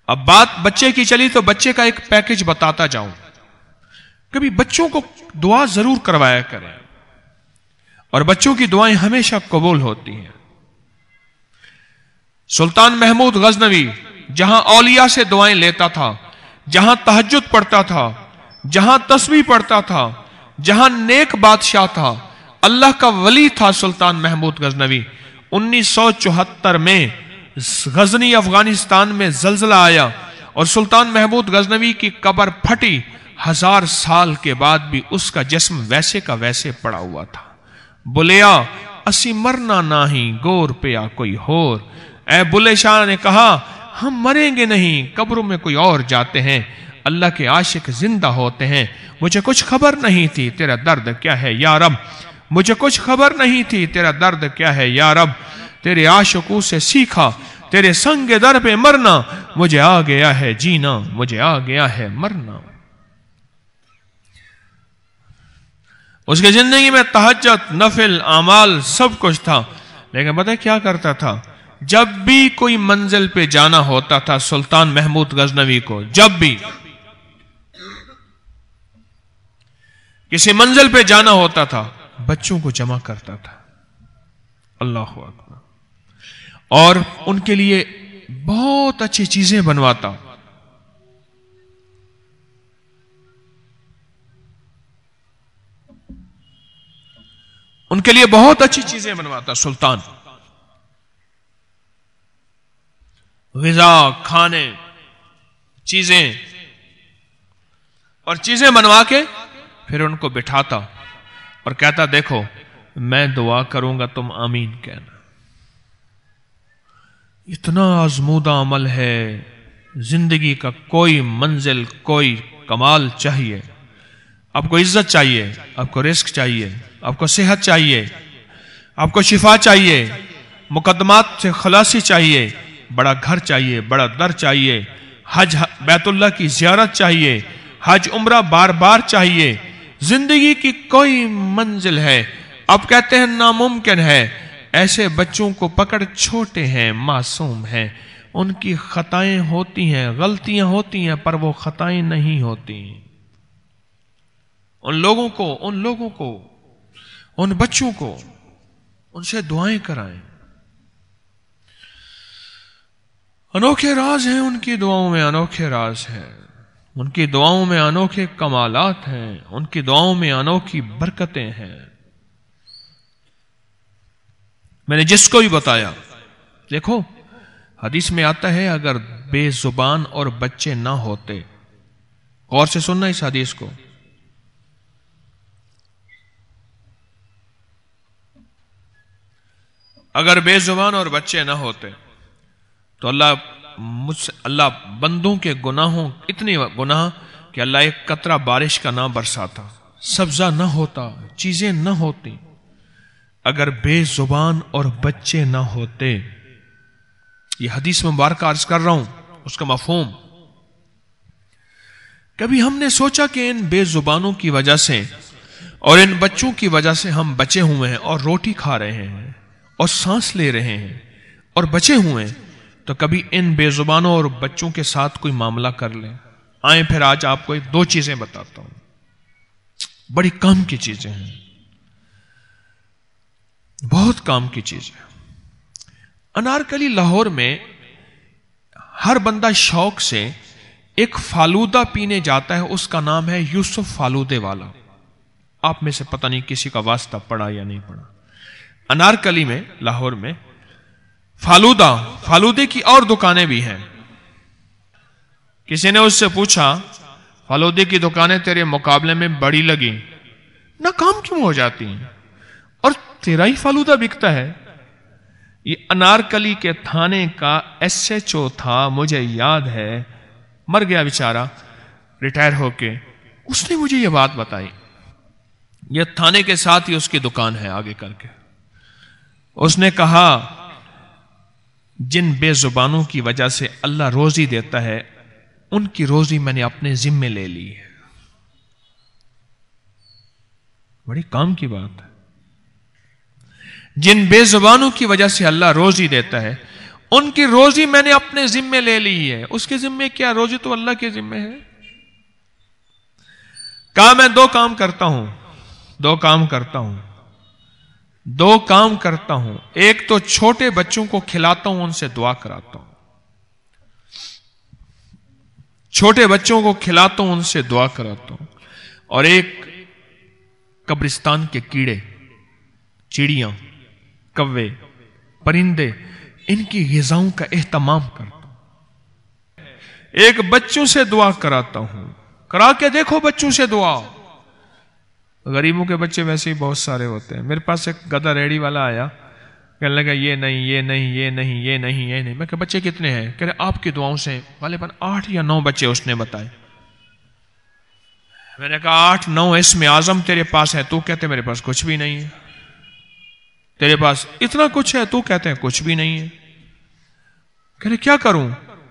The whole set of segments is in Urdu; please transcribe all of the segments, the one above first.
اب بات بچے کی چلی تو بچے کا ایک پیکج بتاتا جاؤں. کبھی بچوں کو دعا ضرور کروایا کریں اور بچوں کی دعائیں ہمیشہ قبول ہوتی ہیں. سلطان محمود غزنوی جہاں اولیاء سے دعائیں لیتا تھا، جہاں تہجد پڑھتا تھا، جہاں تسبیح پڑھتا تھا، جہاں نیک بادشاہ تھا، اللہ کا ولی تھا سلطان محمود غزنوی. 1974 میں غزنی افغانستان میں زلزلہ آیا اور سلطان محمود غزنوی کی قبر پھٹی. 1000 سال کے بعد بھی اس کا جسم ویسے کا ویسے پڑا ہوا تھا. بولیا اسی مرنا نہیں گور پیا کوئی ہور. اے بلے شاہ نے کہا ہم مریں گے نہیں، قبروں میں کوئی اور جاتے ہیں. اللہ کے عاشق زندہ ہوتے ہیں. مجھے کچھ خبر نہیں تھی تیرا درد کیا ہے یا رب، مجھے کچھ خبر نہیں تھی تیرا درد کیا ہے یا رب. تیرے عاشقوں سے سیکھا تیرے سنگ در پہ مرنا، مجھے آ گیا ہے جینا، مجھے آ گیا ہے مرنا. اس کی زندگی میں تہجد، نفل، اعمال سب کچھ تھا، لیکن پتہ کیا کرتا تھا؟ جب بھی کوئی منزل پہ جانا ہوتا تھا سلطان محمود غزنوی کو، جب بھی کسی منزل پہ جانا ہوتا تھا بچوں کو جمع کرتا تھا. اللہ اکبر. اور ان کے لیے بہت اچھی چیزیں بنواتا. ان کے لیے بہت اچھی چیزیں بنواتا سلطان. غذا، کھانے، چیزیں، اور چیزیں بنوا کے پھر ان کو بٹھاتا اور کہتا دیکھو میں دعا کروں گا تم آمین کہنا. اتنا آزمودہ عمل ہے. زندگی کا کوئی منزل، کوئی کمال چاہیے. آپ کو عزت چاہیے، آپ کو رزق چاہیے، آپ کو صحت چاہیے، آپ کو شفا چاہیے، مقدمات سے خلاصی چاہیے، بڑا گھر چاہیے، بڑا در چاہیے، حج بیت اللہ کی زیارت چاہیے، حج عمرہ بار بار چاہیے. زندگی کی کوئی منزل ہے، اب کہتے ہیں ناممکن ہے. ایسے بچوں کو پکڑ، چھوٹے ہیں، معصوم ہیں، ان کی خطائیں ہوتی ہیں، غلطیاں ہوتی ہیں، پر وہ خطائیں نہیں ہوتی. ان لوگوں کو ان بچوں کو ان سے دعائیں کرائیں. انوکھے راز ہیں ان کی دعاؤں میں، انوکھے راز ہیں ان کی دعاؤں میں، انوکھے کمالات ہیں ان کی دعاؤں میں، انوکھی برکتیں ہیں. میں نے جس کو بھی بتایا، دیکھو حدیث میں آتا ہے اگر بے زبان اور بچے نہ ہوتے، غور سے سننا اس حدیث کو، اگر بے زبان اور بچے نہ ہوتے تو اللہ بندوں کے گناہوں، اتنے گناہ کہ اللہ ایک قطرہ بارش کا نہ برساتا، سبزہ نہ ہوتا، چیزیں نہ ہوتی. اگر بے زبان اور بچے نہ ہوتے، یہ حدیث مبارکہ عرض کر رہا ہوں، اس کا مفہوم. کبھی ہم نے سوچا کہ ان بے زبانوں کی وجہ سے اور ان بچوں کی وجہ سے ہم بچے ہوئے ہیں اور روٹی کھا رہے ہیں اور سانس لے رہے ہیں اور بچے ہوئے ہیں، تو کبھی ان بے زبانوں اور بچوں کے ساتھ کوئی معاملہ کر لیں. آئیں پھر آج آپ کو 2 چیزیں بتاتا ہوں، بڑی کام کی چیزیں ہیں، بہت کام کی چیزیں. انارکلی لاہور میں ہر بندہ شوق سے ایک فالودہ پینے جاتا ہے، اس کا نام ہے یوسف فالودے والا. آپ میں سے پتہ نہیں کسی کا واسطہ پڑا یا نہیں پڑا. انارکلی میں، لاہور میں فالودے کی اور دکانیں بھی ہیں. کسی نے اس سے پوچھا فالودے کی دکانیں تیرے مقابلے میں بڑی لگی، ناکام کیوں ہو جاتی ہیں اور تیرا ہی فالودہ بکتا ہے؟ یہ انارکلی کے تھانے کا SHO تھا، مجھے یاد ہے، مر گیا بیچارہ ریٹائر ہو کے. اس نے مجھے یہ بات بتائی. یہ تھانے کے ساتھ ہی اس کی دکان ہے آگے کر کے. اس نے کہا جن بے زبانوں کی وجہ سے اللہ روزی دیتا ہے ان کی روزی میں نے اپنے ذمے لے لی ہے. بڑی کام کی بات ہے. جن بے زبانوں کی وجہ سے اللہ روزی دیتا ہے ان کی روزی میں نے اپنے ذمے لے لی ہے. اس کے ذمے کیا؟ روزی تو اللہ کے ذمے ہے. کہا میں دو کام کرتا ہوں. ایک تو چھوٹے بچوں کو کھلاتا ہوں، ان سے دعا کراتا ہوں. اور ایک قبرستان کے کیڑے، چڑیاں، کوے، پرندے، ان کی غذاؤں کا اہتمام کرتا ہوں. ایک بچوں سے دعا کراتا ہوں. کرا کے دیکھو بچوں سے دعا. غریبوں کے بچے ویسے ہی بہت سارے ہوتے ہیں. میرے پاس ایک گدھا ریڑی والا آیا، کہنے لگا یہ نہیں. میں کہ بچے کتنے ہیں؟ کہہ رہے آپ کی دعاؤں سے غالباً 8 یا 9 بچے اس نے بتائے. میں نے کہا 8-9 اسم اعظم تیرے پاس ہے، تو کہتے میرے پاس کچھ بھی نہیں ہے. تیرے پاس اتنا کچھ ہے، تو کہتے ہیں کچھ بھی نہیں ہے. کہہ رہے کیا کروں؟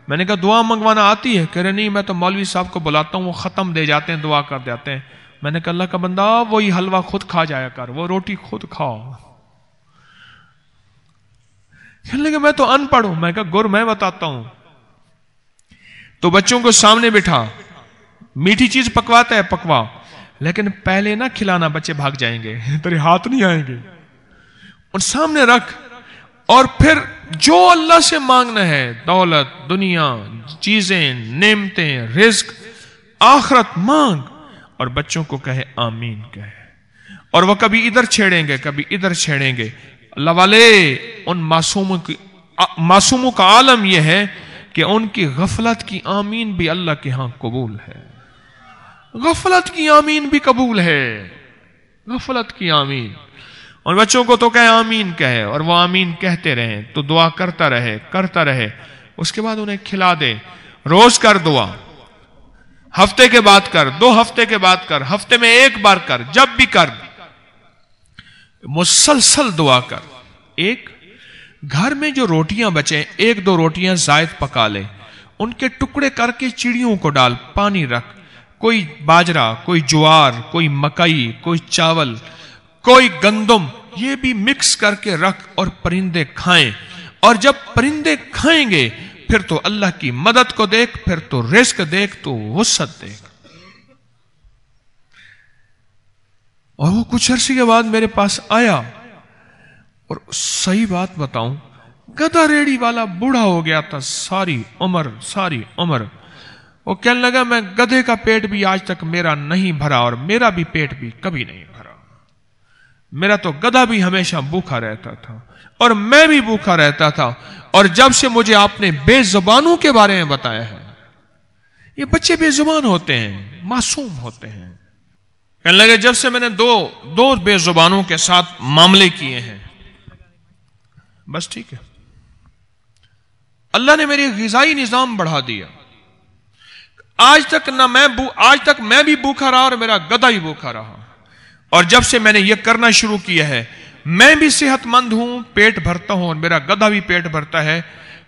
میں نے کہا دعا منگوانا آتی ہے؟ کہہ رہے نہیں، میں تو مولوی صاحب کو بلاتا ہوں، وہ ختم دے جاتے ہیں، دعا کر دیتے ہیں. میں نے کہا اللہ کا بندہ وہی حلوہ خود کھا جایا کر، وہ روٹی خود کھا. کہنے لگے میں تو ان پڑھ ہوں. میں کہا گر میں بتاتا ہوں. تو بچوں کو سامنے بٹھا، میٹھی چیز پکواتا ہے پکوا، لیکن پہلے نہ کھلانا، بچے بھاگ جائیں گے، تیرے ہاتھ نہیں آئیں گے. اور سامنے رکھ، اور پھر جو اللہ سے مانگنا ہے، دولت، دنیا، چیزیں، نعمتیں، رزق، آخرت مانگ، اور بچوں کو کہے آمین کہے. اور وہ کبھی ادھر چھیڑیں گے، کبھی ادھر چھیڑیں گے. اللہ والے ان معصوموں کا عالم یہ ہے کہ ان کی غفلت کی آمین بھی اللہ کے ہاں قبول ہے. غفلت کی آمین بھی قبول ہے. غفلت کی آمین. اور بچوں کو تو کہے آمین کہے، اور وہ آمین کہتے رہیں، تو دعا کرتا رہے. اس کے بعد انہیں کھلا دے. روز کر دعا، ہفتے کے بعد کر، 2 ہفتے کے بعد کر، ہفتے میں 1 بار کر، جب بھی کر، مسلسل دعا کر. ایک گھر میں جو روٹیاں بچیں، 1-2 روٹیاں زائد پکا لے، ان کے ٹکڑے کر کے چڑیوں کو ڈال، پانی رکھ. کوئی باجرہ، کوئی جوار، کوئی مکئی، کوئی چاول، کوئی گندم، یہ بھی مکس کر کے رکھ، اور پرندے کھائیں. اور جب پرندے کھائیں گے پھر تو اللہ کی مدد کو دیکھ، پھر تو رزق دیکھ، تو وسعت دیکھ. اور وہ کچھ عرصے کے بعد میرے پاس آیا، اور صحیح بات بتاؤں، گدھا ریڑی والا بوڑھا ہو گیا تھا، ساری عمر. وہ کہنے لگا میں گدھے کا پیٹ بھی آج تک میرا نہیں بھرا، اور میرا بھی پیٹ بھی کبھی نہیں بھرا. میرا تو گدھا بھی ہمیشہ بھوکا رہتا تھا، اور میں بھی بھوکا رہتا تھا. اور جب سے مجھے آپ نے بے زبانوں کے بارے میں بتایا ہے، یہ بچے بے زبان ہوتے ہیں، معصوم ہوتے ہیں. کہنے لگے جب سے میں نے دو بے زبانوں کے ساتھ معاملے کیے ہیں، بس ٹھیک ہے، اللہ نے میری غذائی نظام بڑھا دیا. آج تک میں بھی بھوکا رہا، اور میرا گدھا ہی بھوکا رہا. اور جب سے میں نے یہ کرنا شروع کیا ہے، میں بھی صحت مند ہوں، پیٹ بھرتا ہوں، اور میرا گدھا بھی پیٹ بھرتا ہے.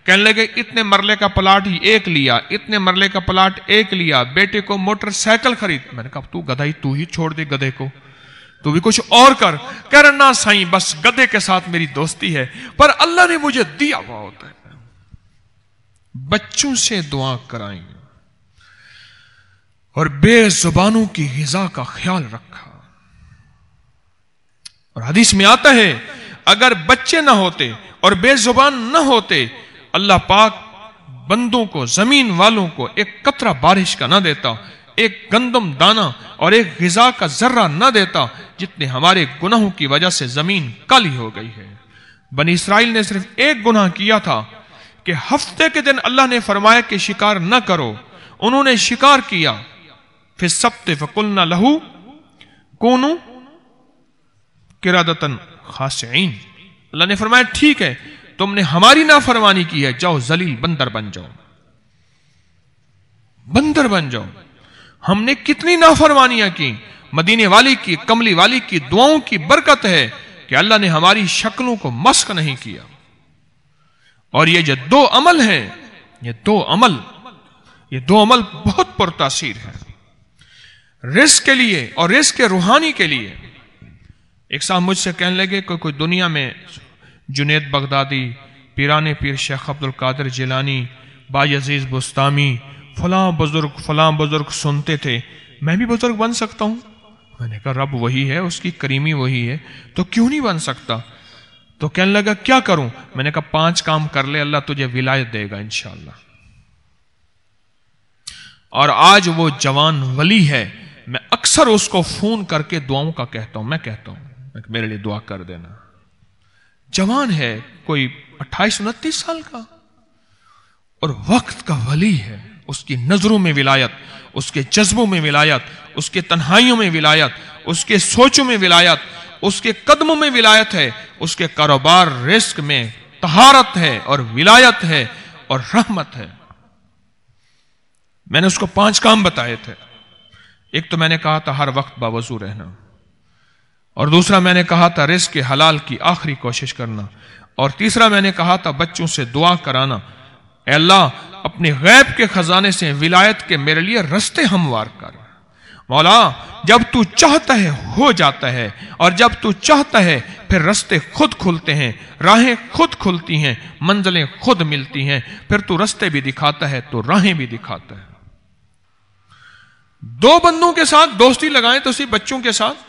کہنے لگے اتنے مرلے کا پلاٹ ہی 1 لیا، اتنے مرلے کا پلاٹ 1 لیا، بیٹے کو موٹر سائیکل خرید. میں نے کہا تو گدھا ہی، تو ہی چھوڑ دے گدھے کو، تو بھی کچھ اور کر. کہہ رہا نہ سائیں، بس گدھے کے ساتھ میری دوستی ہے، پر اللہ نے مجھے دیا ہوا ہوتا ہے. بچوں سے دعا کرائیں، اور بے زبانوں کی غذا کا خیال رکھا. اور حدیث میں آتا ہے اگر بچے نہ ہوتے اور بے زبان نہ ہوتے، اللہ پاک بندوں کو، زمین والوں کو ایک قطرہ بارش کا نہ دیتا، ایک گندم دانہ اور ایک غذا کا ذرہ نہ دیتا، جتنے ہمارے گناہوں کی وجہ سے زمین کالی ہو گئی ہے. بنی اسرائیل نے صرف ایک گناہ کیا تھا کہ ہفتے کے دن اللہ نے فرمایا کہ شکار نہ کرو. انہوں نے شکار کیا، فی السبت فقلنا لہو کونوا قردۃ خاسعین. اللہ نے فرمایا ٹھیک ہے، تم نے ہماری نافرمانی کی ہے، جاؤ ذلیل بندر بن جاؤ، بندر بن جاؤ. ہم نے کتنی نافرمانیاں کی. مدینے والی کی، کملی والی کی دعاؤں کی برکت ہے کہ اللہ نے ہماری شکلوں کو مسخ نہیں کیا. اور یہ جو 2 عمل ہیں، یہ دو عمل بہت پرتاثیر ہے رزق کے لیے اور رزق روحانی کے لیے. ایک صاحب مجھ سے کہنے لگے کہ کوئی دنیا میں جنید بغدادی، پیران پیر شیخ عبد القادر جیلانی، بایزید بستامی، فلاں بزرگ سنتے تھے میں بھی بزرگ بن سکتا ہوں؟ میں نے کہا رب وہی ہے، اس کی کریمی وہی ہے، تو کیوں نہیں بن سکتا؟ تو کہنے لگا کیا کروں؟ میں نے کہا 5 کام کر لے، اللہ تجھے ولایت دے گا انشاءاللہ۔ اور آج وہ جوان ولی ہے، میں اکثر اس کو فون کر کے دعاؤں کا کہتا ہوں، میں کہتا ہوں میرے لیے دعا کر دینا۔ جوان ہے، کوئی 28-29 سال کا، اور وقت کا ولی ہے، اس کی نظروں میں ولایت، اس کے جذبوں میں ولایت، اس کے تنہائیوں میں ولایت، اس کے سوچوں میں ولایت، اس کے قدموں میں ولایت ہے، اس کے کاروبار رزق میں طہارت ہے اور ولایت ہے اور رحمت ہے۔ میں نے اس کو 5 کام بتائے تھے۔ ایک تو میں نے کہا تھا ہر وقت باوضو رہنا، اور دوسرا میں نے کہا تھا رزق کے حلال کی آخری کوشش کرنا، اور تیسرا میں نے کہا تھا بچوں سے دعا کرانا، اے اللہ اپنے غیب کے خزانے سے ولایت کے میرے لیے رستے ہموار کر۔ مولا جب تو چاہتا ہے ہو جاتا ہے، اور جب تو چاہتا ہے پھر رستے خود کھلتے ہیں، راہیں خود کھلتی ہیں، منزلیں خود ملتی ہیں، پھر تو رستے بھی دکھاتا ہے تو راہیں بھی دکھاتا ہے۔ 2 بندوں کے ساتھ دوستی لگائیں تو صرف بچوں کے ساتھ۔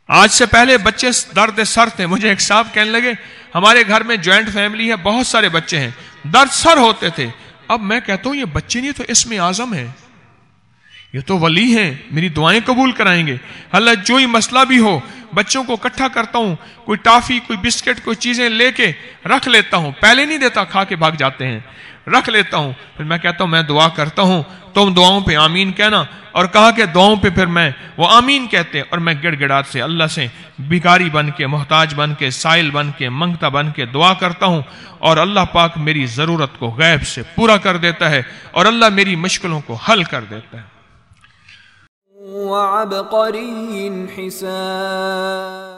آج سے پہلے بچے درد سر تھے، مجھے ایک صاحب کہنے لگے ہمارے گھر میں جوائنٹ فیملی ہے، بہت سارے بچے ہیں، درد سر ہوتے تھے۔ اب میں کہتا ہوں یہ بچے نہیں تو اسم اعظم ہے، یہ تو ولی ہیں، میری دعائیں قبول کرائیں گے۔ اللہ جو ہی مسئلہ بھی ہو بچوں کو اکٹھا کرتا ہوں، کوئی ٹافی کوئی بسکٹ کوئی چیزیں لے کے رکھ لیتا ہوں، پہلے نہیں دیتا، کھا کے بھاگ جاتے ہیں، رکھ لیتا ہوں، پھر میں کہتا ہوں میں دعا کرتا ہوں، تم دعاؤں پہ آمین کہنا، اور کہا کہ دعاؤں پہ پھر میں وہ آمین کہتے، اور میں گڑ گڑات سے اللہ سے بھکاری بن کے، محتاج بن کے، سائل بن کے، منگتا بن کے دعا کرتا ہوں، اور اللہ پاک میری ضرورت کو غیب سے پورا کر دیتا ہے، اور اللہ میری مشکلوں کو حل کر دیتا ہے۔ وعبقری حسان